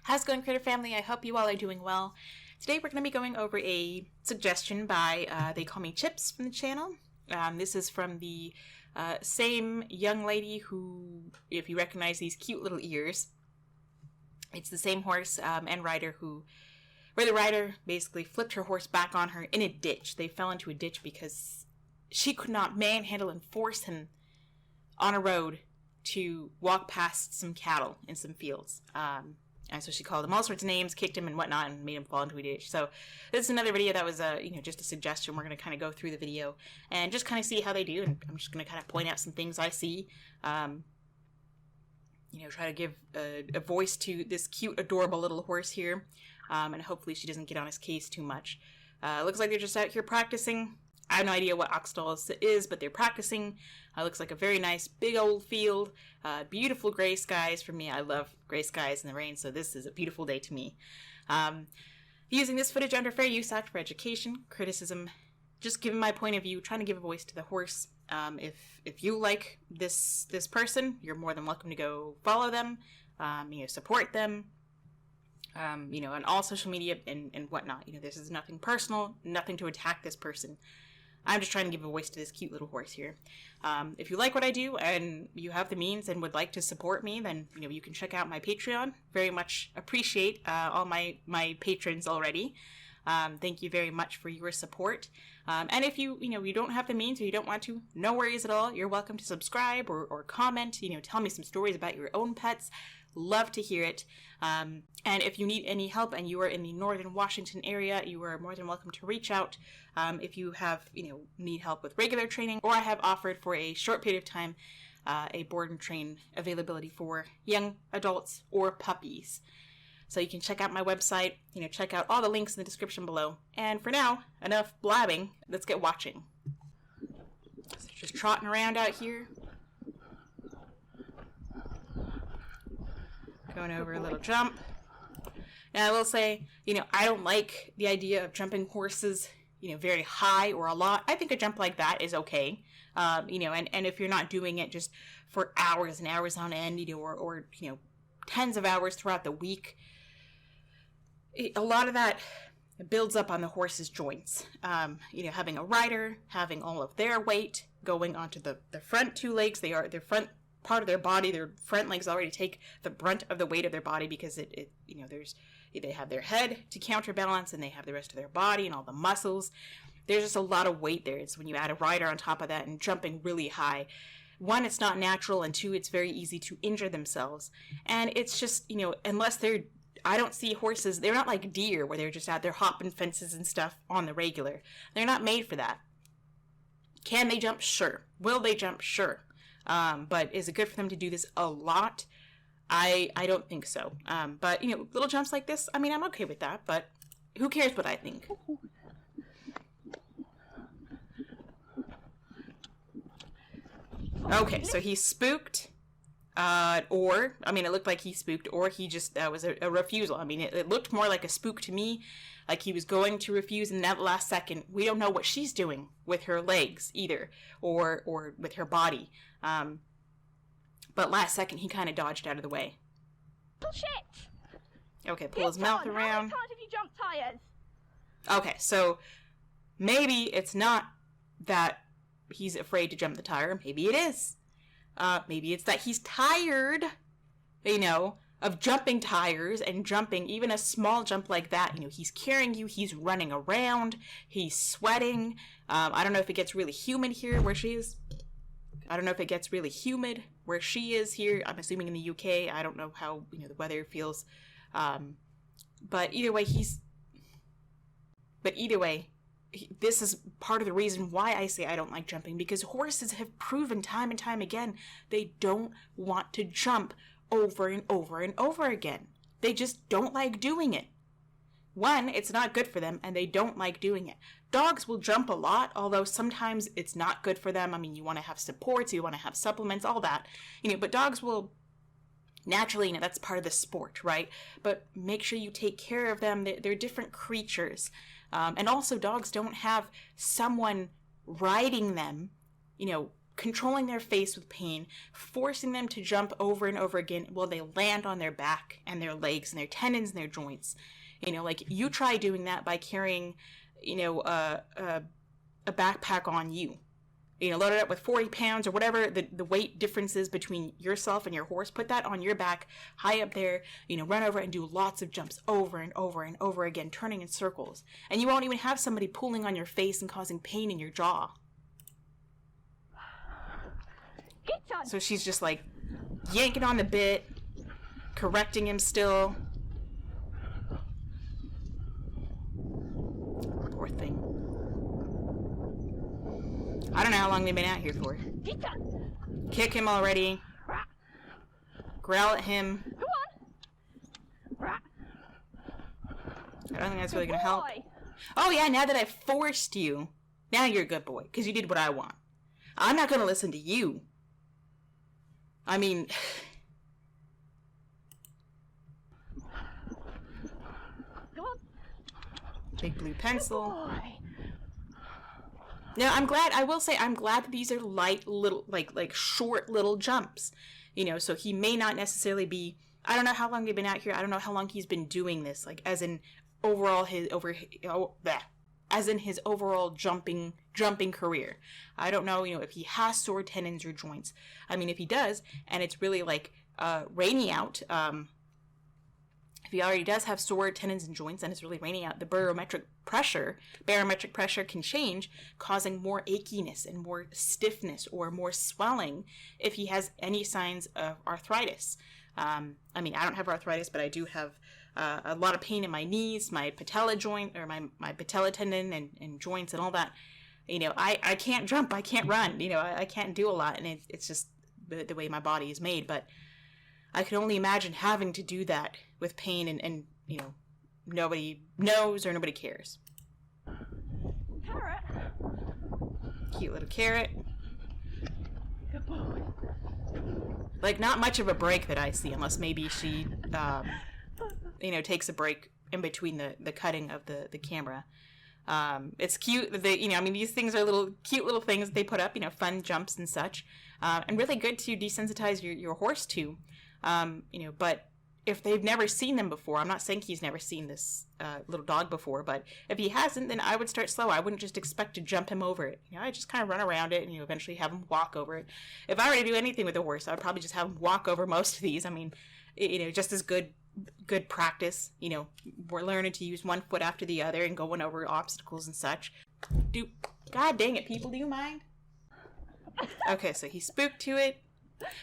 How's it going, Critter Family? I hope you all are doing well. Today we're going to be going over a suggestion by They Call Me Chips from the channel. This is from the same young lady who, if you recognize these cute little ears, it's the same horse and rider where the rider basically flipped her horse back on her in a ditch. They fell into a ditch because she could not manhandle and force him on a road to walk past some cattle in some fields. And so she called him all sorts of names, kicked him and whatnot, and made him fall into a ditch. So this is another video that was, just a suggestion. We're going to kind of go through the video and just kind of see how they do. And I'm just going to kind of point out some things I see. Try to give a voice to this cute, adorable little horse here. And hopefully she doesn't get on his case too much. Looks like they're just out here practicing. I have no idea what Oxstall is, but they're practicing. Looks like a very nice big old field. Beautiful gray skies for me. I love gray skies in the rain, so this is a beautiful day to me. Using this footage under Fair Use Act for education, criticism, just giving my point of view, trying to give a voice to the horse. If you like this person, you're more than welcome to go follow them, support them, on all social media and whatnot. This is nothing personal, nothing to attack this person. I'm just trying to give a voice to this cute little horse here. If you like what I do and you have the means and would like to support me, then you can check out my Patreon. Very much appreciate all my patrons already. Thank you very much for your support. And if you don't have the means or you don't want to, no worries at all. You're welcome to subscribe or comment. Tell me some stories about your own pets. Love to hear it. And if you need any help and you are in the northern Washington area, you are more than welcome to reach out. If you have, need help with regular training, or I have offered for a short period of time a board and train availability for young adults or puppies. So you can check out my website, check out all the links in the description below. And for now, enough blabbing, let's get watching. So just trotting around out here. Going over a little jump. Now I will say, I don't like the idea of jumping horses, very high or a lot. I think a jump like that is okay. And if you're not doing it just for hours and hours on end, or tens of hours throughout the week, a lot of that builds up on the horse's joints. Having a rider, having all of their weight going onto the front two legs, their front part of their body, their front legs already take the brunt of the weight of their body because they have their head to counterbalance and they have the rest of their body and all the muscles. There's just a lot of weight there. It's when you add a rider on top of that and jumping really high. One, it's not natural, and two, it's very easy to injure themselves. And it's just, unless I don't see horses, they're not like deer where they're just out there hopping fences and stuff on the regular. They're not made for that. Can they jump? Sure. Will they jump? Sure. But is it good for them to do this a lot? I don't think so. But, little jumps like this, I'm okay with that, but who cares what I think? Okay, so he's spooked, it looked like he spooked, or he just, that was a refusal. It looked more like a spook to me, like he was going to refuse in that last second. We don't know what she's doing with her legs either, or with her body. But last second, he kind of dodged out of the way. Bullshit! Okay, pull his mouth around. How many times have you jumped tires? Okay, so maybe it's not that he's afraid to jump the tire. Maybe it is. Maybe it's that he's tired, of jumping tires and jumping even a small jump like that. He's carrying you, he's running around, he's sweating. I don't know if it gets really humid here where she is. I don't know if it gets really humid where she is here. I'm assuming in the UK. I don't know how, the weather feels. But either way, this is part of the reason why I say I don't like jumping, because horses have proven time and time again they don't want to jump over and over and over again. They just don't like doing it. One, it's not good for them, and they don't like doing it. Dogs will jump a lot, although sometimes it's not good for them. You want to have supports, you want to have supplements, all that. But dogs will naturally, that's part of the sport, right? But make sure you take care of them. They're different creatures. And also, dogs don't have someone riding them, controlling their face with pain, forcing them to jump over and over again while they land on their back and their legs and their tendons and their joints. You know, like, you try doing that by carrying, you know, a backpack on you. You know, load it up with 40 pounds or whatever the weight differences between yourself and your horse. Put that on your back, high up there, you know, run over and do lots of jumps over and over and over again, turning in circles. And you won't even have somebody pulling on your face and causing pain in your jaw. So she's just like yanking on the bit, correcting him still. Poor thing. I don't know how long they've been out here for. Kick him already. Growl at him. I don't think that's really gonna help. Oh yeah, now that I've forced you, now you're a good boy, because you did what I want. I'm not gonna listen to you. I mean... Big blue pencil. Now, I will say, I'm glad that these are light little, like short little jumps. You know, so he may not necessarily be, I don't know how long they've been out here. I don't know how long he's been doing this, like, as in his overall jumping career. I don't know, you know, if he has sore tendons or joints. I mean, if he does, and it's really like rainy out, if he already does have sore tendons and joints and it's really raining out, the barometric pressure can change, causing more achiness and more stiffness or more swelling if he has any signs of arthritis. I mean, I don't have arthritis, but I do have a lot of pain in my knees, my patella joint, or my patella tendon and joints and all that. You know, I can't jump, I can't run, you know, I can't do a lot, and it's just the way my body is made. But I can only imagine having to do that with pain and you know, nobody knows or nobody cares. Carrot. Cute little carrot. Good boy. Like, not much of a break that I see, unless maybe she, you know, takes a break in between the cutting of the camera. It's cute. You know, I mean, these things are cute little things that they put up, you know, fun jumps and such. And really good to desensitize your horse to. You know, but if they've never seen them before, I'm not saying he's never seen this little dog before, but if he hasn't, then I would start slow. I wouldn't just expect to jump him over it. You know, I just kind of run around it and, you know, eventually have him walk over it. If I were to do anything with a horse, I would probably just have him walk over most of these. I mean, you know, just as good practice. You know, we're learning to use one foot after the other and going over obstacles and such. God dang it, people, do you mind? Okay, so he spooked to it.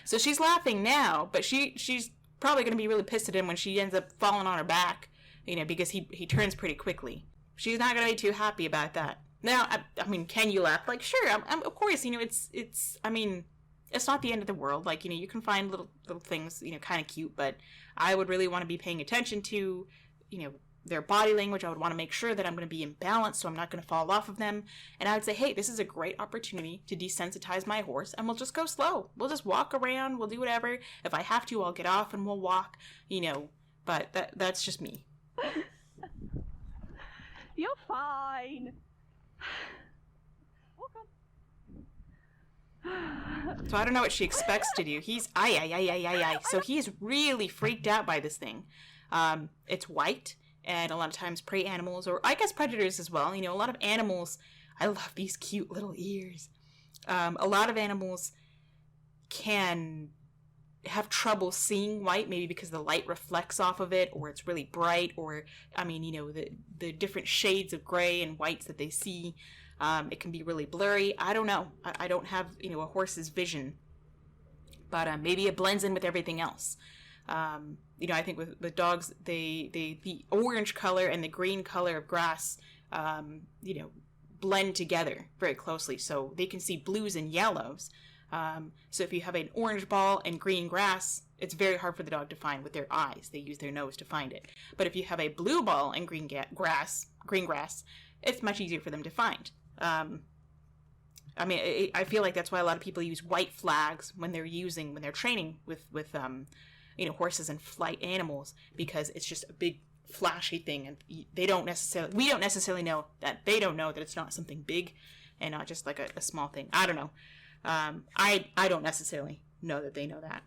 So she's laughing now, but she's probably going to be really pissed at him when she ends up falling on her back, you know, because he turns pretty quickly. She's not going to be too happy about that. Now, I mean, can you laugh? Like, sure, of course, you know, it's, I mean, it's not the end of the world. Like, you know, you can find little things, you know, kind of cute, but I would really want to be paying attention to, you know, their body language. I would want to make sure that I'm going to be in balance, so I'm not going to fall off of them. And I would say, hey, this is a great opportunity to desensitize my horse, and we'll just go slow. We'll just walk around. We'll do whatever. If I have to, I'll get off and we'll walk, you know, but that's just me. You're fine. Walk on. So I don't know what she expects to do. He's, So he's really freaked out by this thing. It's white. And a lot of times prey animals, or I guess predators as well, you know, a lot of animals, I love these cute little ears. A lot of animals can have trouble seeing white, maybe because the light reflects off of it, or it's really bright, or, I mean, you know, the different shades of gray and whites that they see. It can be really blurry. I don't know. I don't have, you know, a horse's vision, but maybe it blends in with everything else. You know, I think with dogs, the orange color and the green color of grass, you know, blend together very closely. So they can see blues and yellows. So if you have an orange ball and green grass, it's very hard for the dog to find with their eyes. They use their nose to find it. But if you have a blue ball and green grass, it's much easier for them to find. I mean, I feel like that's why a lot of people use white flags when they're training with you know, horses and flight animals, because it's just a big flashy thing, and we don't necessarily know that they don't know that it's not something big and not just like a small thing. I don't know. I don't necessarily know that they know that.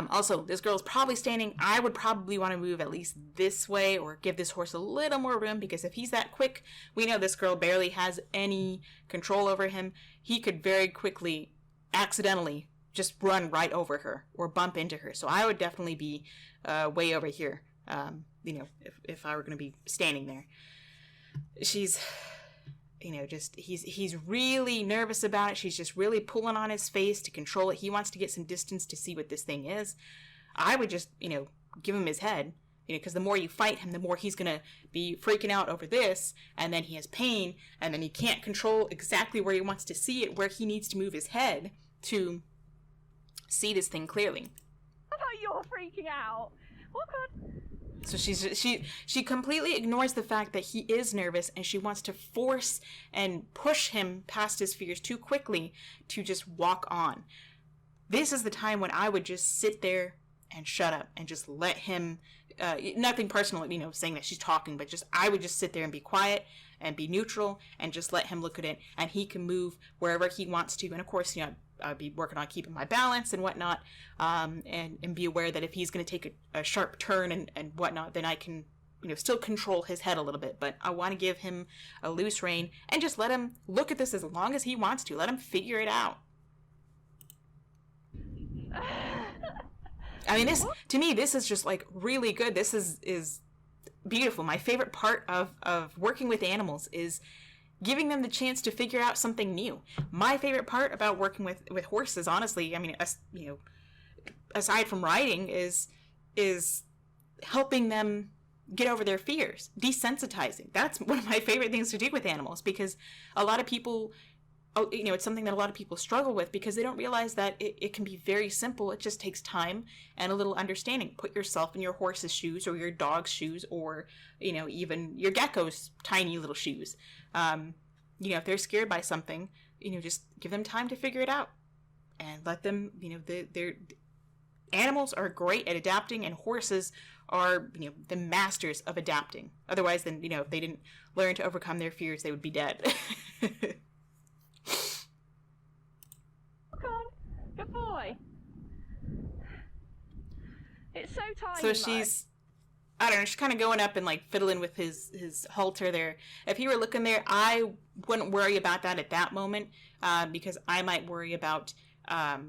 Also, this girl's probably standing. I would probably want to move at least this way or give this horse a little more room, because if he's that quick, we know this girl barely has any control over him. He could very quickly, accidentally, just run right over her or bump into her. So I would definitely be way over here, if I were going to be standing there. She's... just he's really nervous about it. She's just really pulling on his face to control it. He wants to get some distance to see what this thing is. I would just, give him his head, because the more you fight him, the more he's going to be freaking out over this, and then he has pain, and then he can't control exactly where he wants to see it, where he needs to move his head to see this thing clearly. I thought you're freaking out. Oh, God. So she completely ignores the fact that he is nervous, and she wants to force and push him past his fears too quickly to just walk on. This is the time when I would just sit there and shut up and just let him, nothing personal, saying that she's talking, but just, I would just sit there and be quiet and be neutral and just let him look at it, and he can move wherever he wants to. And of course, I'd be working on keeping my balance and whatnot, and be aware that if he's going to take a sharp turn and whatnot, then I can, still control his head a little bit. But I want to give him a loose rein and just let him look at this as long as he wants to. Let him figure it out. I mean, to me, this is just like really good. This is beautiful. My favorite part of working with animals is giving them the chance to figure out something new. My favorite part about working with horses, honestly, I mean, aside from riding, is helping them get over their fears, desensitizing. That's one of my favorite things to do with animals, because a lot of people, it's something that a lot of people struggle with, because they don't realize that it can be very simple. It just takes time and a little understanding. Put yourself in your horse's shoes, or your dog's shoes, or, even your gecko's tiny little shoes. If they're scared by something, just give them time to figure it out, and let them, their animals are great at adapting, and horses are, the masters of adapting. Otherwise, then, if they didn't learn to overcome their fears, they would be dead. Good boy. It's so tiny. So she's, I don't know, she's kind of going up and like fiddling with his halter there. If he were looking there, I wouldn't worry about that at that moment, because I might worry about that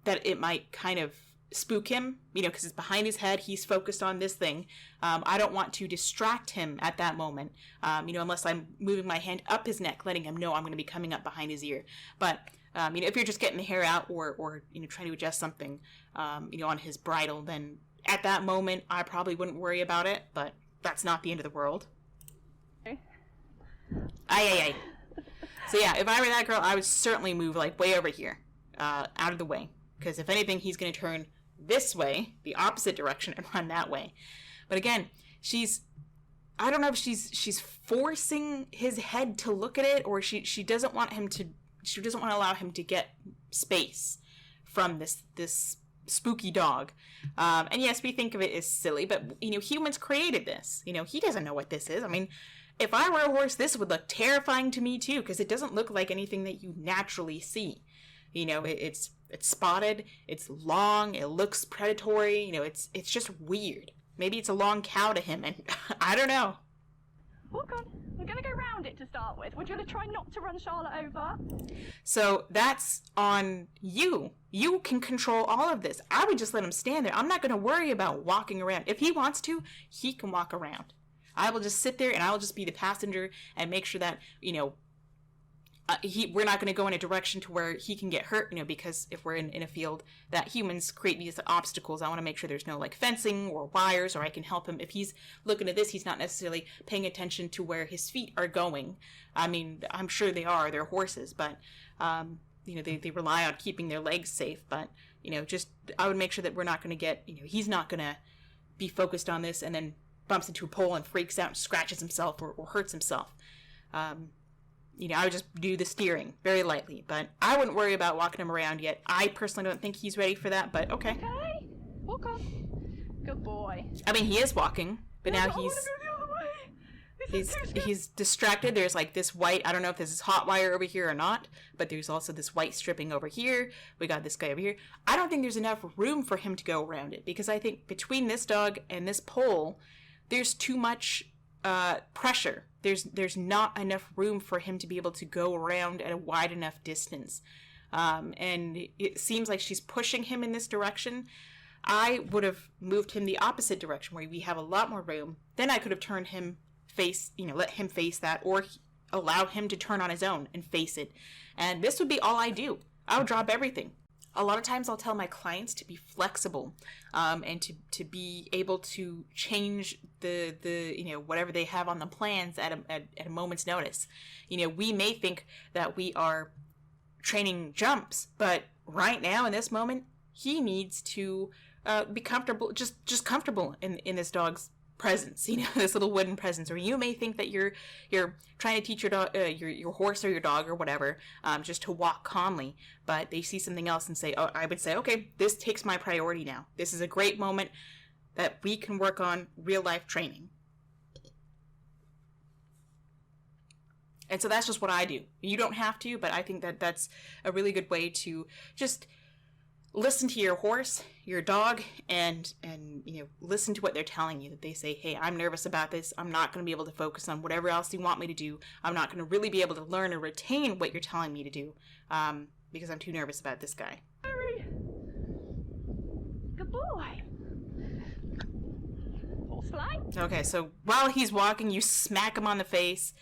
it might kind of spook him, because it's behind his head. He's focused on this thing. I don't want to distract him at that moment, unless I'm moving my hand up his neck, letting him know I'm going to be coming up behind his ear. But if you're just getting the hair out, or trying to adjust something, on his bridle, then at that moment I probably wouldn't worry about it. But that's not the end of the world. Aye. So yeah, if I were that girl, I would certainly move like way over here, out of the way, because if anything, he's going to turn this way, the opposite direction, and run that way. But again, I don't know if she's forcing his head to look at it, or she doesn't want to allow him to get space from this spooky dog. And yes, we think of it as silly, but humans created this. He doesn't know what this is. I mean, if I were a horse, this would look terrifying to me too, because it doesn't look like anything that you naturally see. It's spotted, it's long, it looks predatory, it's just weird. Maybe it's a long cow to him, and I don't know. Oh God, I'm gonna go round it to start with. We're gonna try not to run Charlotte over. So that's on you. You can control all of this. I would just let him stand there. I'm not gonna worry about walking around. If he wants to, he can walk around. I will just sit there, and I will just be the passenger and make sure that, we're not going to go in a direction to where he can get hurt, because if we're in a field that humans create these obstacles, I want to make sure there's no like fencing or wires, or I can help him. If he's looking at this, he's not necessarily paying attention to where his feet are going. I mean, I'm sure they're horses, but, they rely on keeping their legs safe. But, I would make sure that we're not going to get, he's not going to be focused on this and then bumps into a pole and freaks out and scratches himself or hurts himself. I would just do the steering very lightly, but I wouldn't worry about walking him around yet. I personally don't think he's ready for that, but okay. Okay, walk on. Good boy. I mean, he is walking, but now I he's... want to go the other way. He's distracted. There's like this white, I don't know if this is hot wire over here or not, but there's also this white stripping over here. We got this guy over here. I don't think there's enough room for him to go around it, because I think between this dog and this pole, there's too much pressure. There's not enough room for him to be able to go around at a wide enough distance. And it seems like she's pushing him in this direction. I would have moved him the opposite direction where we have a lot more room. Then I could have turned him let him face that, or allow him to turn on his own and face it. And this would be all I do. I would drop everything. A lot of times I'll tell my clients to be flexible, and to be able to change the whatever they have on the plans at a moment's notice. We may think that we are training jumps, but right now in this moment, he needs to be comfortable, just comfortable in this dog's presence, this little wooden presence. Or you may think that you're trying to teach your dog, your horse or your dog or whatever, just to walk calmly, but they see something else and say, I would say, okay, this takes my priority now. This is a great moment that we can work on real life training. And so that's just what I do. You don't have to, but I think that that's a really good way to just listen to your horse, your dog, and listen to what they're telling you. That they say, hey, I'm nervous about this. I'm not going to be able to focus on whatever else you want me to do. I'm not going to really be able to learn or retain what you're telling me to do, because I'm too nervous about this guy. Harry. Good boy. Horsefly. Okay, so while he's walking, you smack him on the face.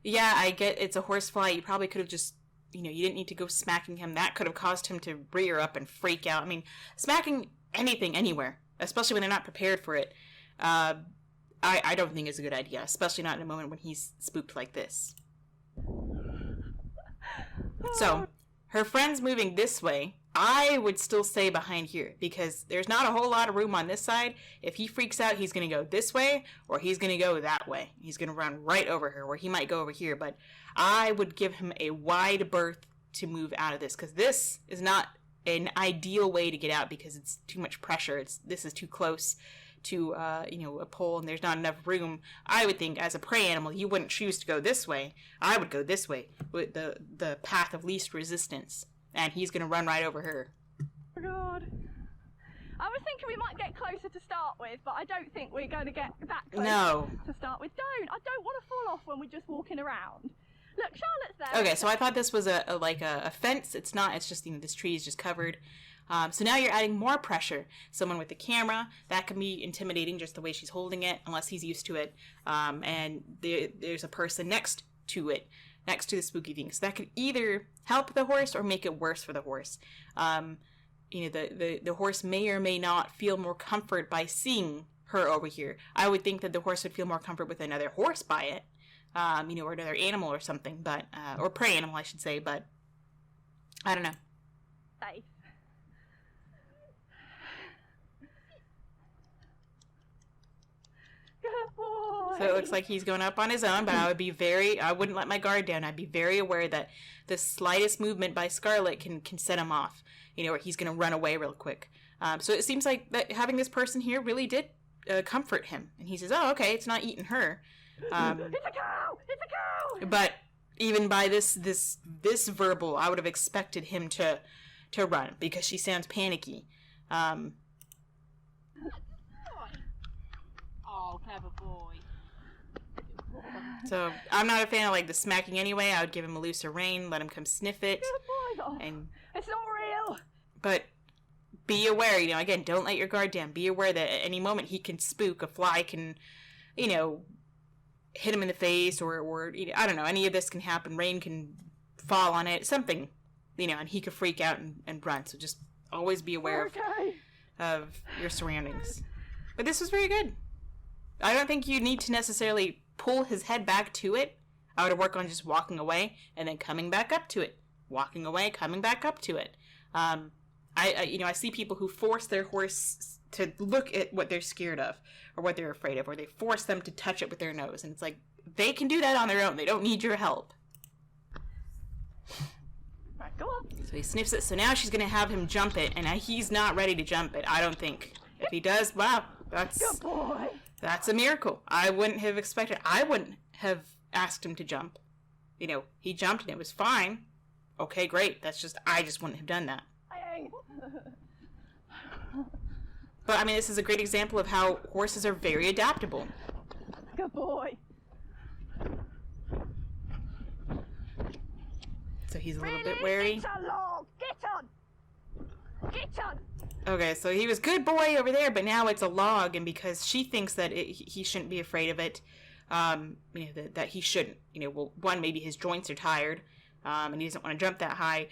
Yeah, I get it's a horsefly. You probably could have just, you didn't need to go smacking him. That could have caused him to rear up and freak out. I mean, smacking anything anywhere, especially when they're not prepared for it, I don't think is a good idea, especially not in a moment when he's spooked like this. So, her friend's moving this way. I would still stay behind here, because there's not a whole lot of room on this side. If he freaks out, he's going to go this way, or he's going to go that way. He's going to run right over her, or he might go over here, but I would give him a wide berth to move out of this, because this is not an ideal way to get out, because it's too much pressure. This is too close to a pole, and there's not enough room. I would think as a prey animal, you wouldn't choose to go this way. I would go this way, with the path of least resistance, and he's going to run right over her. Oh God. I was thinking we might get closer to start with, but I don't think we're going to get that close to start with. I don't want to fall off when we're just walking around. Look, Charlotte's there. Okay, so I thought this was a fence. It's not. It's just, this tree is just covered. So now you're adding more pressure. Someone with a camera, that can be intimidating just the way she's holding it, unless he's used to it. And there's a person next to the spooky thing. So that could either help the horse or make it worse for the horse. The horse may or may not feel more comfort by seeing her over here. I would think that the horse would feel more comfort with another horse by it. Or another animal or something, but, or prey animal, I should say, but I don't know. Safe. Good boy. So it looks like he's going up on his own, but I wouldn't let my guard down. I'd be very aware that the slightest movement by Scarlet can set him off, or he's going to run away real quick. So it seems like that having this person here really did comfort him. And he says, oh, okay, it's not eating her. It's a cow! It's a cow! But even by this verbal, I would have expected him to run, because she sounds panicky. Oh, clever boy. So I'm not a fan of the smacking anyway. I would give him a looser rein, let him come sniff it. Good boy. Oh, and it's not real. But be aware, again, don't let your guard down. Be aware that at any moment he can spook. A fly can, hit him in the face, or I don't know, any of this can happen. Rain can fall on it, something, and he could freak out and run. So just always be aware of your surroundings. But this was very good. I don't think you need to necessarily pull his head back to it. I would work on just walking away and then coming back up to it. Walking away, coming back up to it. I see people who force their horse to look at what they're scared of or what they're afraid of, or they force them to touch it with their nose. And it's like, they can do that on their own. They don't need your help. Right, go on. So he sniffs it. So now she's going to have him jump it, and he's not ready to jump it, I don't think. If he does, wow, that's... Good boy. That's a miracle. I wouldn't have expected. I wouldn't have asked him to jump. You know, he jumped and it was fine. Okay, great. I just wouldn't have done that. But, I mean, this is a great example of how horses are very adaptable. Good boy. So he's a little bit wary. It's a log. Get on. Get on. Okay, so he was good boy over there, but now it's a log, and because she thinks that he shouldn't be afraid of it, you know, that he shouldn't. You know, well, one, maybe his joints are tired, and he doesn't want to jump that high.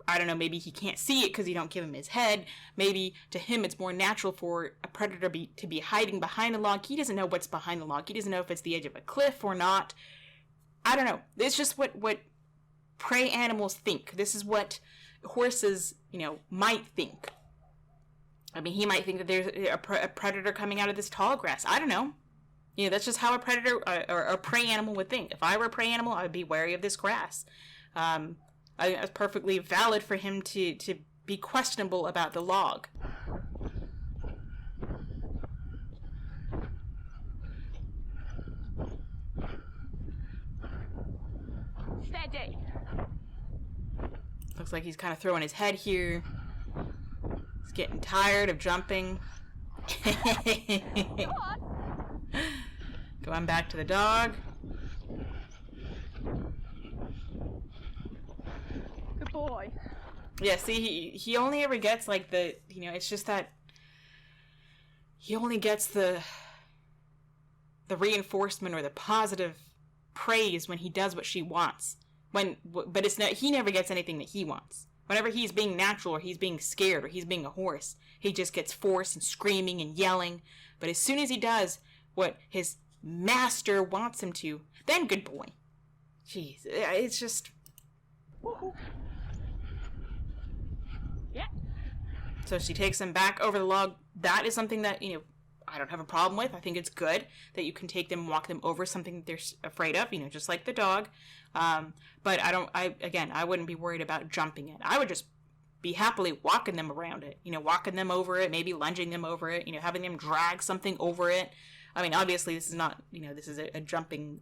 I don't know, maybe he can't see it because you don't give him his head. Maybe to him it's more natural for a predator to be hiding behind the log. He doesn't know what's behind the log. He doesn't know if it's the edge of a cliff or not. I don't know. It's just what prey animals think. This is what horses, you know, might think. I mean, he might think that there's a predator coming out of this tall grass. I don't know. You know, that's just how a predator or a prey animal would think. If I were a prey animal, I would be wary of this grass. I think it's perfectly valid for him to be questionable about the log. Steady. Looks like he's kind of throwing his head here. He's getting tired of jumping. Go on. Going back to the dog. Good boy. Yeah, see, he only ever gets like the, you know, it's just that he only gets the reinforcement or the positive praise when he does what she wants. But it's not, he never gets anything that he wants. Whenever he's being natural or he's being scared or he's being a horse, he just gets forced and screaming and yelling. But as soon as he does what his master wants him to, then good boy. Jeez, it's just... Woohoo. Yeah. So she takes him back over the log. That is something that, you know, I don't have a problem with. I think it's good that you can take them, walk them over something that they're afraid of, you know, just like the dog. But I wouldn't be worried about jumping it. I would just be happily walking them around it, you know, walking them over it, maybe lunging them over it, you know, having them drag something over it. I mean, obviously this is not, you know, this is a jumping,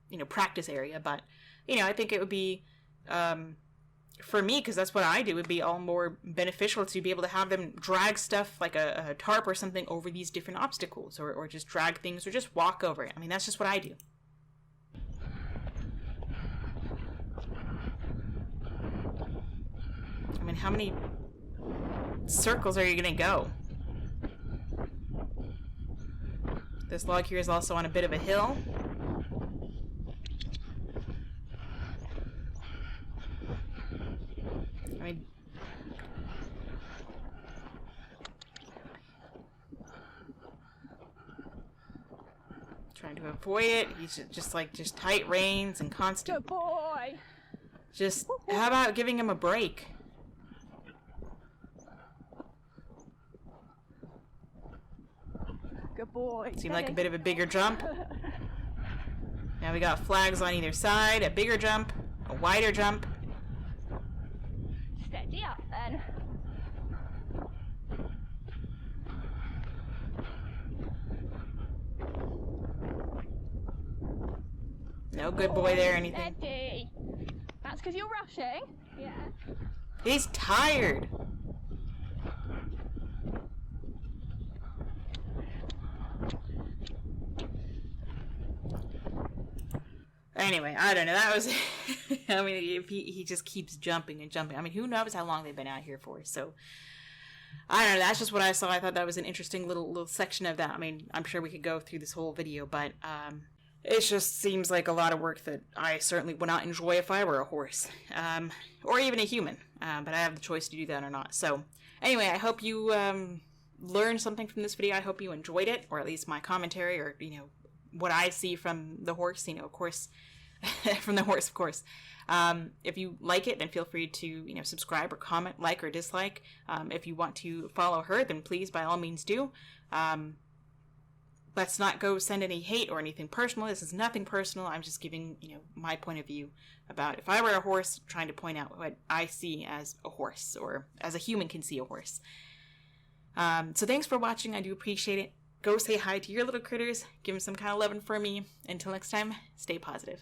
you know, practice area, but, you know, I think it would be, for me, because that's what I do, would be all more beneficial to be able to have them drag stuff like a tarp or something over these different obstacles, or just drag things or just walk over it. I mean, that's just what I do. I mean, how many circles are you going to go? This log here is also on a bit of a hill. I mean, trying to avoid it. He's just tight reins and constant. Good boy. Just, how about giving him a break? Good boy. Seemed like a bit of a bigger jump. Now we got flags on either side. A bigger jump, a wider jump. Steady up then. No good boy there or anything. Steady. That's because you're rushing. Yeah. He's tired. Anyway, I don't know. That was... I mean, if he just keeps jumping and jumping. I mean, who knows how long they've been out here for. So, I don't know. That's just what I saw. I thought that was an interesting little section of that. I mean, I'm sure we could go through this whole video, but it just seems like a lot of work that I certainly would not enjoy if I were a horse. Or even a human. But I have the choice to do that or not. So, anyway, I hope you learned something from this video. I hope you enjoyed it, or at least my commentary, or, you know, what I see from the horse, you know, of course, from the horse, of course. If you like it, then feel free to, you know, subscribe or comment, like or dislike. If you want to follow her, then please, by all means, do. Let's not go send any hate or anything personal. This is nothing personal. I'm just giving, you know, my point of view about if I were a horse, trying to point out what I see as a horse, or as a human can see a horse. So thanks for watching. I do appreciate it. go say hi to your little critters. Give them some kind of loving for me. Until next time, stay positive.